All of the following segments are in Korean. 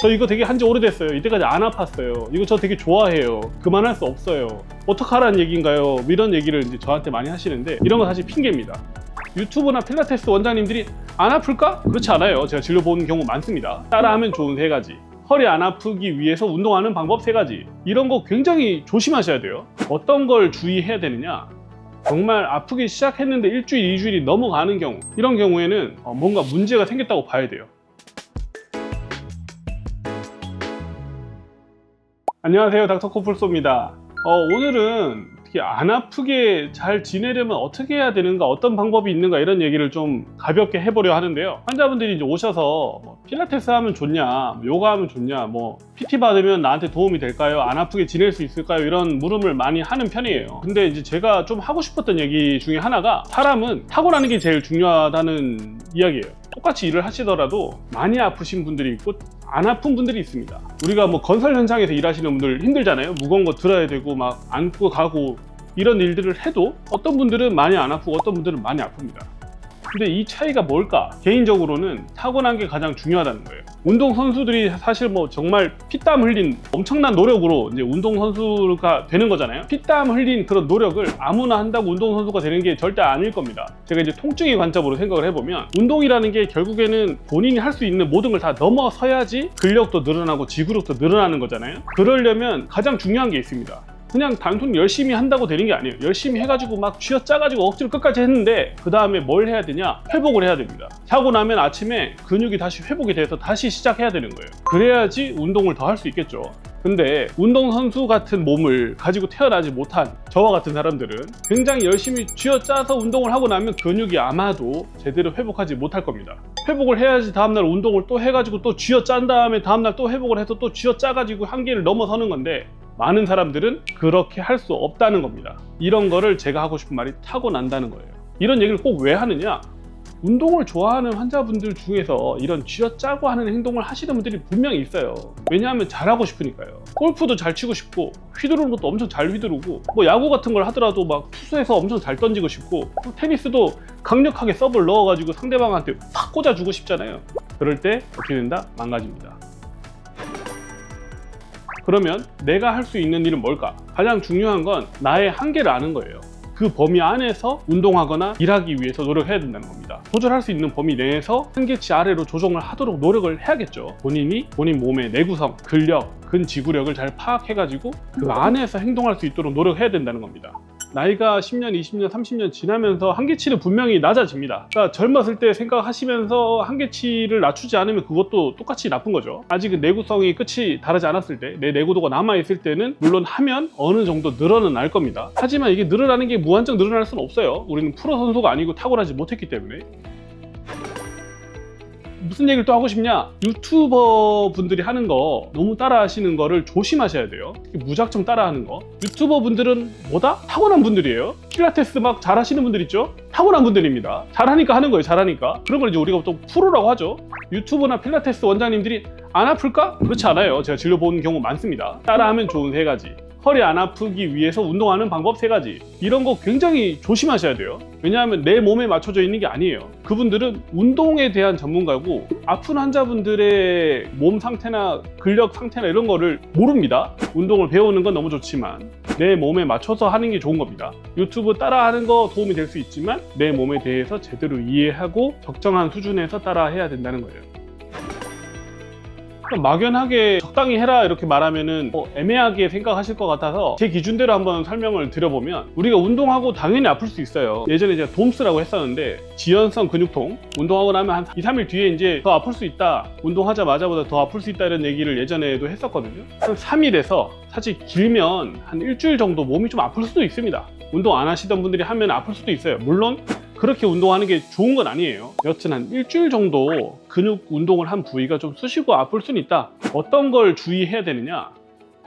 저 이거 되게 한지 오래됐어요. 이때까지 안 아팠어요. 이거 저 되게 좋아해요. 그만할 수 없어요. 어떡하라는 얘기인가요? 이런 얘기를 이제 저한테 많이 하시는데, 이런 건 사실 핑계입니다. 유튜브나 필라테스 원장님들이 안 아플까? 그렇지 않아요. 제가 진료본 경우 많습니다. 따라하면 좋은 3가지. 허리 안 아프기 위해서 운동하는 방법 3가지. 이런 거 굉장히 조심하셔야 돼요. 어떤 걸 주의해야 되느냐? 정말 아프기 시작했는데 일주일, 2주일이 넘어가는 경우, 이런 경우에는 뭔가 문제가 생겼다고 봐야 돼요. 안녕하세요, 닥터코뿔소입니다. 오늘은 특히 안 아프게 잘 지내려면 어떻게 해야 되는가, 어떤 방법이 있는가, 이런 얘기를 좀 가볍게 해보려 하는데요. 환자분들이 이제 오셔서 필라테스 하면 좋냐, 요가 하면 좋냐, PT 받으면 나한테 도움이 될까요? 안 아프게 지낼 수 있을까요? 이런 물음을 많이 하는 편이에요. 근데 이제 제가 좀 하고 싶었던 얘기 중에 하나가, 사람은 타고나는 게 제일 중요하다는 이야기예요. 똑같이 일을 하시더라도 많이 아프신 분들이 있고 안 아픈 분들이 있습니다. 우리가 건설 현장에서 일하시는 분들 힘들잖아요. 무거운 거 들어야 되고 막 안고 가고 이런 일들을 해도 어떤 분들은 많이 안 아프고 어떤 분들은 많이 아픕니다. 근데 이 차이가 뭘까? 개인적으로는 타고난 게 가장 중요하다는 거예요. 운동선수들이 사실 정말 피땀 흘린 엄청난 노력으로 이제 운동선수가 되는 거잖아요. 피땀 흘린 그런 노력을 아무나 한다고 운동선수가 되는 게 절대 아닐 겁니다. 제가 이제 통증의 관점으로 생각을 해보면, 운동이라는 게 결국에는 본인이 할 수 있는 모든 걸 다 넘어서야지 근력도 늘어나고 지구력도 늘어나는 거잖아요. 그러려면 가장 중요한 게 있습니다. 그냥 단순히 열심히 한다고 되는 게 아니에요. 열심히 해가지고 막 쥐어짜가지고 억지로 끝까지 했는데 그 다음에 뭘 해야 되냐? 회복을 해야 됩니다. 자고 나면 아침에 근육이 다시 회복이 돼서 다시 시작해야 되는 거예요. 그래야지 운동을 더 할 수 있겠죠. 근데 운동선수 같은 몸을 가지고 태어나지 못한 저와 같은 사람들은 굉장히 열심히 쥐어짜서 운동을 하고 나면 근육이 아마도 제대로 회복하지 못할 겁니다. 회복을 해야지 다음날 운동을 또 해가지고 또 쥐어짠 다음에 다음날 또 회복을 해서 또 쥐어짜가지고 한계를 넘어서는 건데, 많은 사람들은 그렇게 할 수 없다는 겁니다. 이런 거를 제가 하고 싶은 말이 타고난다는 거예요. 이런 얘기를 꼭 왜 하느냐? 운동을 좋아하는 환자분들 중에서 이런 쥐어짜고 하는 행동을 하시는 분들이 분명히 있어요. 왜냐하면 잘하고 싶으니까요. 골프도 잘 치고 싶고, 휘두르는 것도 엄청 잘 휘두르고, 야구 같은 걸 하더라도 막 투수해서 엄청 잘 던지고 싶고, 테니스도 강력하게 서브를 넣어가지고 상대방한테 확 꽂아주고 싶잖아요. 그럴 때 어떻게 된다? 망가집니다. 그러면 내가 할 수 있는 일은 뭘까? 가장 중요한 건 나의 한계를 아는 거예요. 그 범위 안에서 운동하거나 일하기 위해서 노력해야 된다는 겁니다. 조절할 수 있는 범위 내에서 한계치 아래로 조정을 하도록 노력을 해야겠죠. 본인이 본인 몸의 내구성, 근력, 근지구력을 잘 파악해가지고 그 안에서 행동할 수 있도록 노력해야 된다는 겁니다. 나이가 10년, 20년, 30년 지나면서 한계치는 분명히 낮아집니다. 그러니까 젊었을 때 생각하시면서 한계치를 낮추지 않으면 그것도 똑같이 나쁜 거죠. 아직은 내구성이 끝이 다르지 않았을 때, 내 내구도가 남아있을 때는 물론 하면 어느 정도 늘어날 겁니다. 하지만 이게 늘어나는 게 무한정 늘어날 수는 없어요. 우리는 프로 선수가 아니고 타고나지 못했기 때문에. 무슨 얘기를 또 하고 싶냐? 유튜버 분들이 하는 거 너무 따라 하시는 거를 조심하셔야 돼요. 무작정 따라 하는 거. 유튜버 분들은 뭐다? 타고난 분들이에요. 필라테스 막 잘하시는 분들 있죠? 타고난 분들입니다. 잘하니까 하는 거예요. 잘하니까. 그런 걸 이제 우리가 또 프로라고 하죠. 유튜브나 필라테스 원장님들이 안 아플까? 그렇지 않아요. 제가 진료본 경우 많습니다. 따라하면 좋은 3가지. 허리 안 아프기 위해서 운동하는 방법 3가지. 이런 거 굉장히 조심하셔야 돼요. 왜냐하면 내 몸에 맞춰져 있는 게 아니에요. 그분들은 운동에 대한 전문가고, 아픈 환자분들의 몸 상태나 근력 상태나 이런 거를 모릅니다. 운동을 배우는 건 너무 좋지만 내 몸에 맞춰서 하는 게 좋은 겁니다. 유튜브 따라 하는 거 도움이 될 수 있지만 내 몸에 대해서 제대로 이해하고 적정한 수준에서 따라 해야 된다는 거예요. 막연하게 적당히 해라 이렇게 말하면은 애매하게 생각하실 것 같아서 제 기준대로 한번 설명을 드려보면, 우리가 운동하고 당연히 아플 수 있어요. 예전에 제가 돔스라고 했었는데, 지연성 근육통, 운동하고 나면 한 2-3일 뒤에 이제 더 아플 수 있다, 운동하자마자보다 더 아플 수 있다, 이런 얘기를 예전에도 했었거든요. 한 3일에서 사실 길면 한 일주일 정도 몸이 좀 아플 수도 있습니다. 운동 안 하시던 분들이 하면 아플 수도 있어요. 물론 그렇게 운동하는 게 좋은 건 아니에요. 여튼 한 일주일 정도 근육 운동을 한 부위가 좀 쑤시고 아플 수는 있다. 어떤 걸 주의해야 되느냐?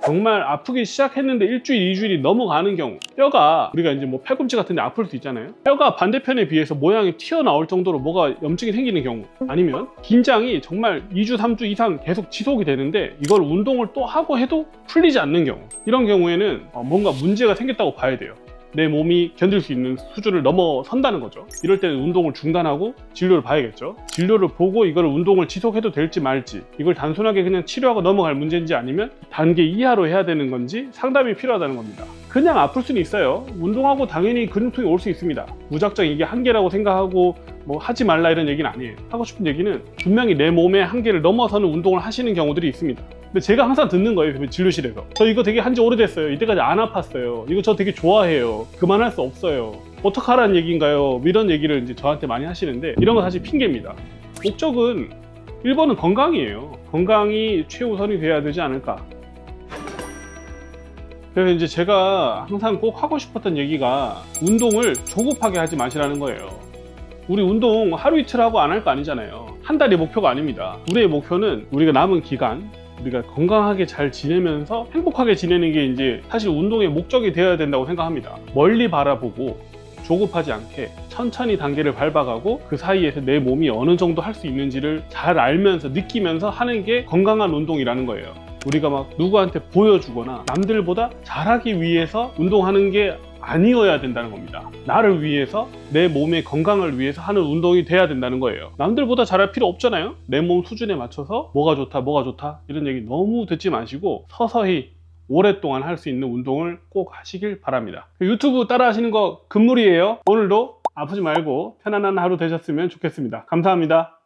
정말 아프기 시작했는데 일주일, 2주일이 넘어가는 경우, 뼈가, 우리가 이제 팔꿈치 같은 데 아플 수 있잖아요. 뼈가 반대편에 비해서 모양이 튀어나올 정도로 뭐가 염증이 생기는 경우, 아니면 긴장이 정말 2주, 3주 이상 계속 지속이 되는데 이걸 운동을 또 하고 해도 풀리지 않는 경우, 이런 경우에는 뭔가 문제가 생겼다고 봐야 돼요. 내 몸이 견딜 수 있는 수준을 넘어선다는 거죠. 이럴 때는 운동을 중단하고 진료를 봐야겠죠. 진료를 보고 이걸 운동을 지속해도 될지 말지, 이걸 단순하게 그냥 치료하고 넘어갈 문제인지 아니면 단계 이하로 해야 되는 건지 상담이 필요하다는 겁니다. 그냥 아플 수는 있어요. 운동하고 당연히 근육통이 올 수 있습니다. 무작정 이게 한계라고 생각하고 뭐 하지 말라 이런 얘기는 아니에요. 하고 싶은 얘기는 분명히 내 몸의 한계를 넘어서는 운동을 하시는 경우들이 있습니다. 근데 제가 항상 듣는 거예요. 진료실에서 저 이거 되게 한지 오래됐어요. 이때까지 안 아팠어요. 이거 저 되게 좋아해요. 그만할 수 없어요. 어떡하라는 얘기인가요? 이런 얘기를 이제 저한테 많이 하시는데, 이런 건 사실 핑계입니다. 목적은 1번은 건강이에요. 건강이 최우선이 돼야 되지 않을까. 그래서 이제 제가 항상 꼭 하고 싶었던 얘기가, 운동을 조급하게 하지 마시라는 거예요. 우리 운동 하루 이틀 하고 안 할 거 아니잖아요. 한 달이 목표가 아닙니다. 우리의 목표는 우리가 남은 기간 우리가 건강하게 잘 지내면서 행복하게 지내는 게 이제 사실 운동의 목적이 되어야 된다고 생각합니다. 멀리 바라보고 조급하지 않게 천천히 단계를 밟아가고 그 사이에서 내 몸이 어느 정도 할 수 있는지를 잘 알면서 느끼면서 하는 게 건강한 운동이라는 거예요. 우리가 막 누구한테 보여주거나 남들보다 잘하기 위해서 운동하는 게 아니어야 된다는 겁니다. 나를 위해서, 내 몸의 건강을 위해서 하는 운동이 돼야 된다는 거예요. 남들보다 잘할 필요 없잖아요. 내 몸 수준에 맞춰서 뭐가 좋다 이런 얘기 너무 듣지 마시고 서서히 오랫동안 할 수 있는 운동을 꼭 하시길 바랍니다. 유튜브 따라 하시는 거 금물이에요. 오늘도 아프지 말고 편안한 하루 되셨으면 좋겠습니다. 감사합니다.